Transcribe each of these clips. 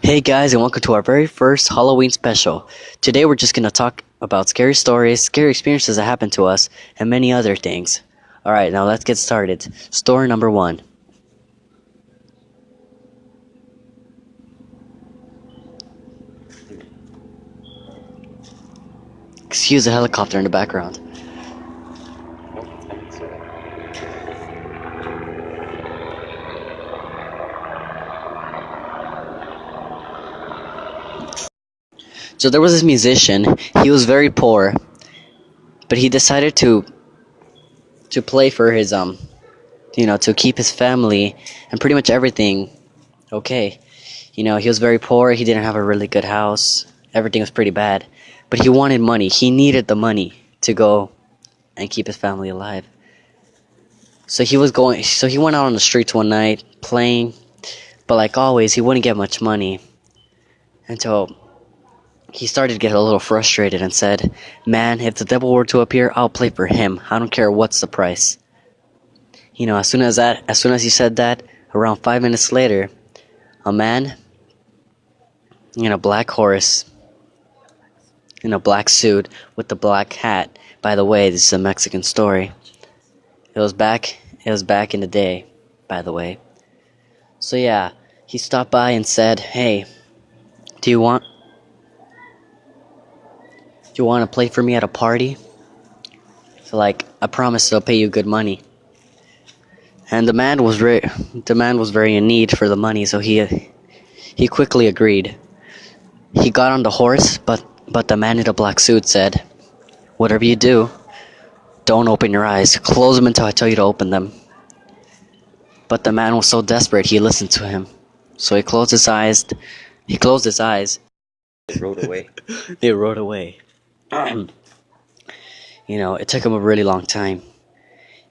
Hey guys, and welcome to our very first Halloween special. Today we're just gonna talk about scary stories, scary experiences that happened to us, and many other things. Alright, now let's get started. Story number 1. Excuse the helicopter in the background. So there was this musician. He was very poor, but he decided to play for his to keep his family and pretty much everything okay. He was very poor. He didn't have a really good house. Everything was pretty bad, but he wanted money. He needed the money to go and keep his family alive. So he went out on the streets one night playing, but like always, he wouldn't get much money until he started to get a little frustrated and said, "Man, if the devil were to appear, I'll play for him. I don't care what's the price." As soon as he said that, around 5 minutes later, a man in a black horse, in a black suit with the black hat. By the way, this is a Mexican story. It was back in the day, by the way. So yeah, he stopped by and said, "Hey, do you want to play for me at a party? So like, I promise I'll pay you good money." And the man was very in need for the money, so he quickly agreed. He got on the horse, but the man in the black suit said, "Whatever you do, don't open your eyes. Close them until I tell you to open them." But the man was so desperate, he listened to him. So he closed his eyes. It rode away. They rode away. It took him a really long time.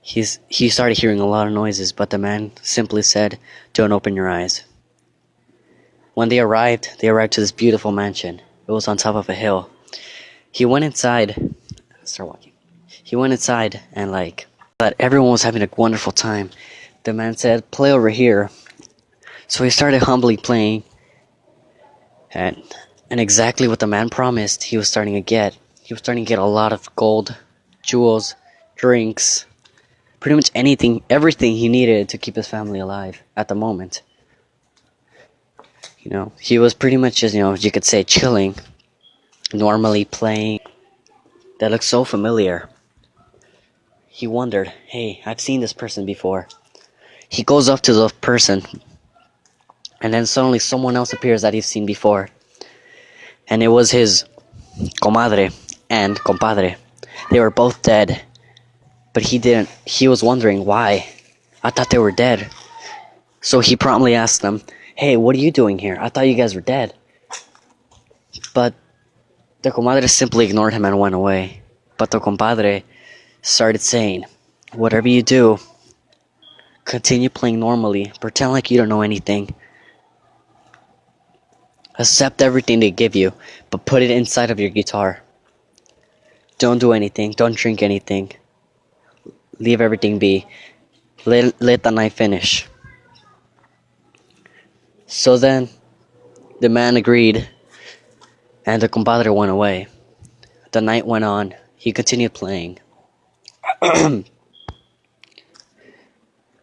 He started hearing a lot of noises, but the man simply said, "Don't open your eyes." When they arrived to this beautiful mansion. It was on top of a hill. He went inside. Start walking. He went inside and but everyone was having a wonderful time. The man said, "Play over here." So he started humbly playing, and exactly what the man promised, he was starting to get. He was starting to get a lot of gold, jewels, drinks, pretty much everything he needed to keep his family alive at the moment. He was pretty much just, you could say, chilling, normally playing. That looked so familiar. He wondered, "Hey, I've seen this person before." He goes up to the person, and then suddenly someone else appears that he's seen before. And it was his comadre and compadre. They were both dead. But he was wondering why. I thought they were dead. So he promptly asked them, "Hey, what are you doing here? I thought you guys were dead." But the comadre simply ignored him and went away. But the compadre started saying, "Whatever you do, continue playing normally. Pretend like you don't know anything. Accept everything they give you, but put it inside of your guitar. Don't do anything. Don't drink anything. Leave everything be. Let the night finish." So then, the man agreed, and the compadre went away. The night went on. He continued playing.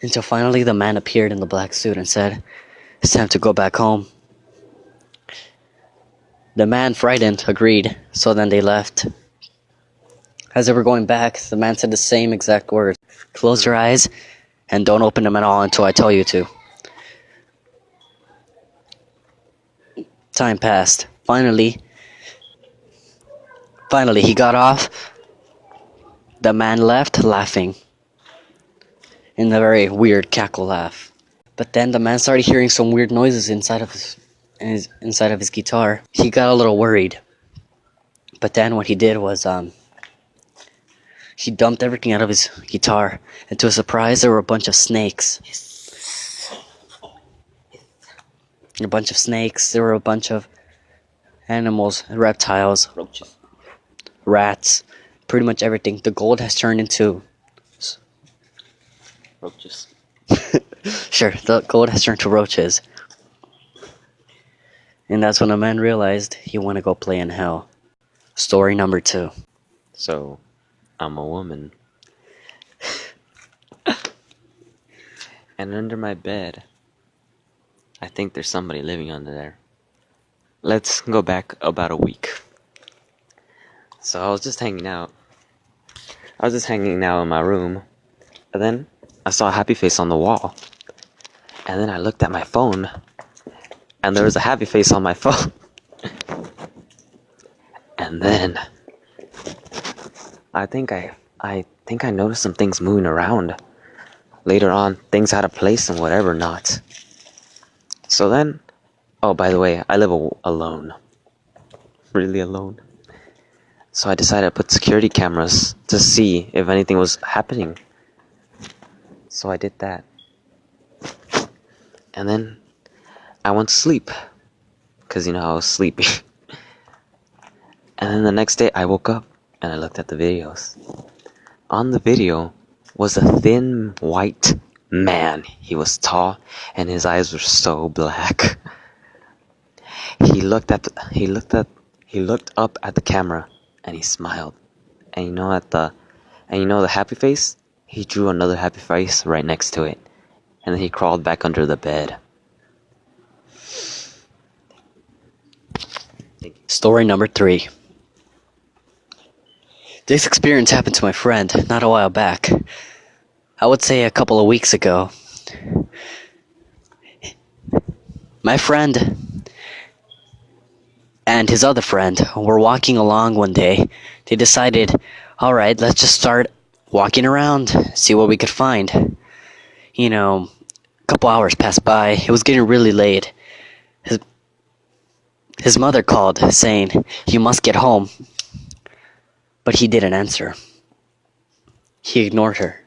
Until finally the man appeared in the black suit and said, "It's time to go back home." The man, frightened, agreed, so then they left. As they were going back, the man said the same exact words. "Close your eyes and don't open them at all until I tell you to." Time passed. Finally, he got off. The man left laughing in a very weird cackle laugh. But then the man started hearing some weird noises inside of his guitar. He got a little worried. But then what he did was he dumped everything out of his guitar, and to his surprise, there were a bunch of snakes. There were a bunch of animals, reptiles, Roaches. rats, pretty much everything. The gold has turned into... Roaches. Sure, the gold has turned to roaches. And that's when a man realized he wanted to go play in hell. Story number 2. So, I'm a woman. And under my bed, I think there's somebody living under there. Let's go back about a week. So I was just hanging out. In my room. And then I saw a happy face on the wall. And then I looked at my phone. And there was a happy face on my phone. And then I think I noticed some things moving around. Later on, things had a place and whatever not. So then, oh, by the way, I live alone. Really alone. So I decided to put security cameras to see if anything was happening. So I did that. And then I went to sleep. Because, I was sleepy. And then the next day I woke up and I looked at the videos. On the video was a thin white man. He was tall and his eyes were so black. He looked up at the camera and he smiled. And the happy face? He drew another happy face right next to it. And then he crawled back under the bed. Story number 3. This experience happened to my friend not a while back. I would say a couple of weeks ago. My friend and his other friend were walking along one day. They decided, alright, let's just start walking around, see what we could find. A couple hours passed by. It was getting really late. His mother called, saying, "You must get home." But he didn't answer. He ignored her.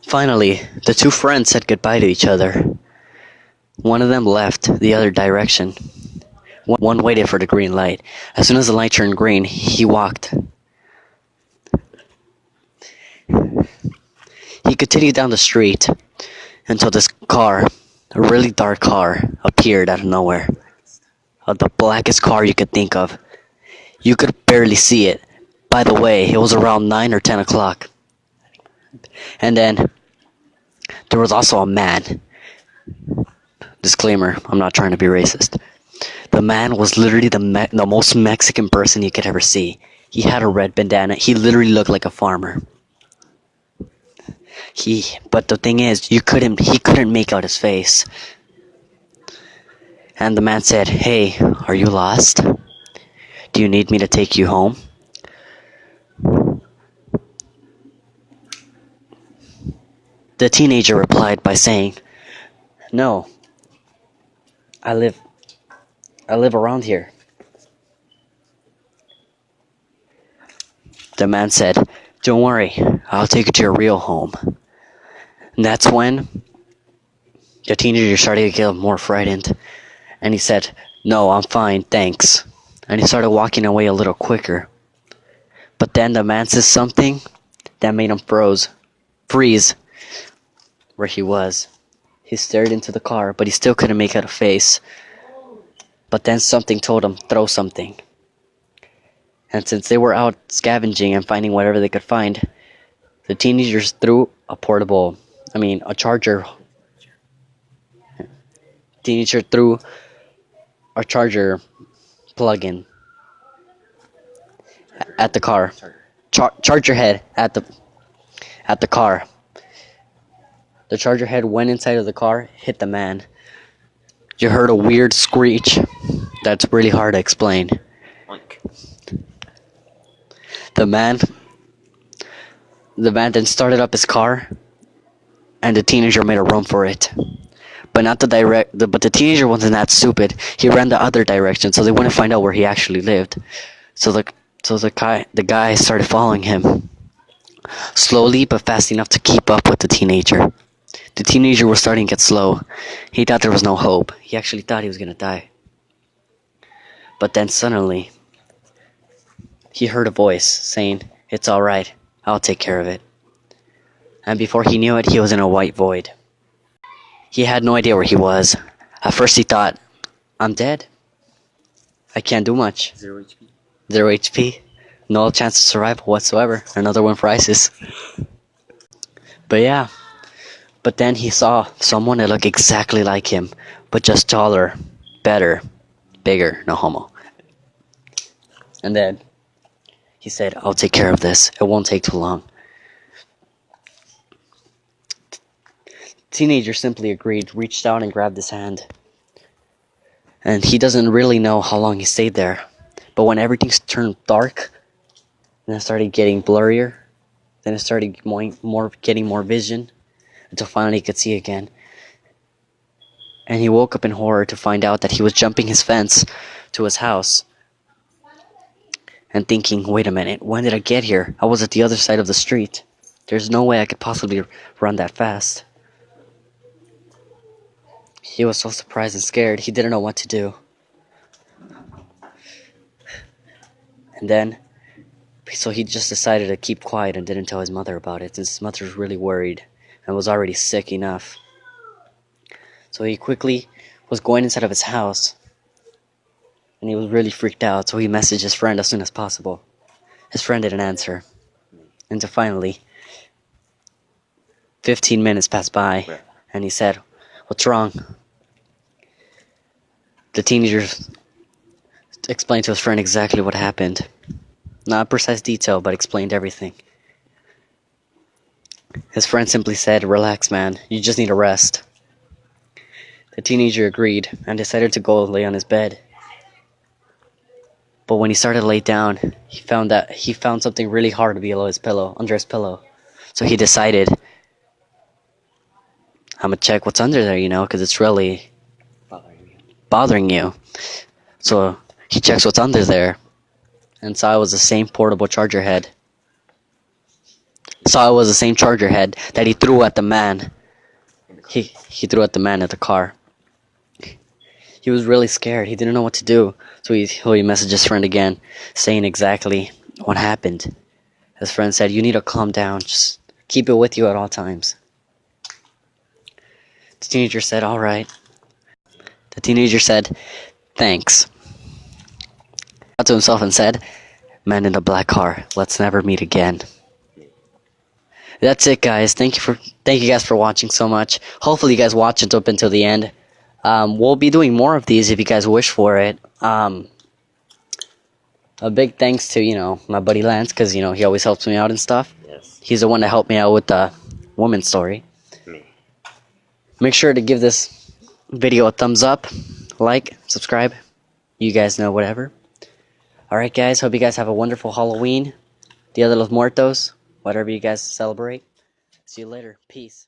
Finally, the two friends said goodbye to each other. One of them left the other direction. One waited for the green light. As soon as the light turned green, he walked. He continued down the street until this car, a really dark car, appeared out of nowhere. The blackest car you could think of. You could barely see it. By the way, it was around 9 or 10 o'clock. And then, there was also a man. Disclaimer, I'm not trying to be racist. The man was literally the most Mexican person you could ever see. He had a red bandana. He literally looked like a farmer. But the thing is, he couldn't make out his face. And the man said, "Hey, are you lost? Do you need me to take you home?" The teenager replied by saying, "No, I live around here." The man said, "Don't worry, I'll take you to your real home." And that's when the teenager started to get more frightened. And he said, "No, I'm fine, thanks." And he started walking away a little quicker. But then the man said something that made him freeze where he was. He stared into the car, but he still couldn't make out a face. But then something told him, throw something. And since they were out scavenging and finding whatever they could find, the teenagers threw a charger. Teenager threw a charger plug-in at the car. Charger head at the car. The charger head went inside of the car, hit the man. You heard a weird screech that's really hard to explain. The man then started up his car, and the teenager made a run for it. But the teenager wasn't that stupid. He ran the other direction, so they wouldn't find out where he actually lived. So the guy started following him, slowly but fast enough to keep up with the teenager. The teenager was starting to get slow. He thought there was no hope. He actually thought he was gonna die. But then suddenly, he heard a voice saying, "It's alright, I'll take care of it." And before he knew it, he was in a white void. He had no idea where he was. At first he thought, I'm dead. I can't do much. 0 HP. 0 HP. No chance of survival whatsoever. Another one for ISIS. But yeah. But then he saw someone that looked exactly like him, but just taller, better, bigger, no homo. And then he said, I'll take care of this. It won't take too long. Teenager simply agreed, reached out and grabbed his hand. And he doesn't really know how long he stayed there. But when everything turned dark, then it started getting blurrier. Then it started getting more vision until finally he could see again. And he woke up in horror to find out that he was jumping his fence to his house. And thinking, wait a minute, when did I get here? I was at the other side of the street. There's no way I could possibly run that fast. He was so surprised and scared, he didn't know what to do. And then, so he just decided to keep quiet and didn't tell his mother about it, since his mother was really worried and was already sick enough. So he quickly was going inside of his house, and he was really freaked out, so he messaged his friend as soon as possible. His friend didn't answer. Until finally, 15 minutes passed by, and he said, what's wrong? The teenager explained to his friend exactly what happened. Not precise detail, but explained everything. His friend simply said, relax, man, you just need a rest. The teenager agreed and decided to go lay on his bed. But when he started to lay down, he found something really hard below his pillow, under his pillow. So he decided, I'm gonna check what's under there, because it's really bothering you. So he checks what's under there, and saw it was the same portable charger head. Saw it was the same charger head that he threw at the man. He threw at the man at the car. He was really scared. He didn't know what to do. So he messaged his friend again, saying exactly what happened. His friend said, you need to calm down. Just keep it with you at all times. The teenager said, all right. The teenager said, thanks. Thought to himself and said, man in the black car, let's never meet again. That's it, guys. Thank you guys for watching so much. Hopefully you guys watch it up until the end. We'll be doing more of these if you guys wish for it. A big thanks to, my buddy Lance, because, he always helps me out and stuff. Yes. He's the one that helped me out with the woman story. Me. Make sure to give this video a thumbs up, like, subscribe. You guys know whatever. Alright, guys. Hope you guys have a wonderful Halloween. Dia de los Muertos. Whatever you guys celebrate. See you later. Peace.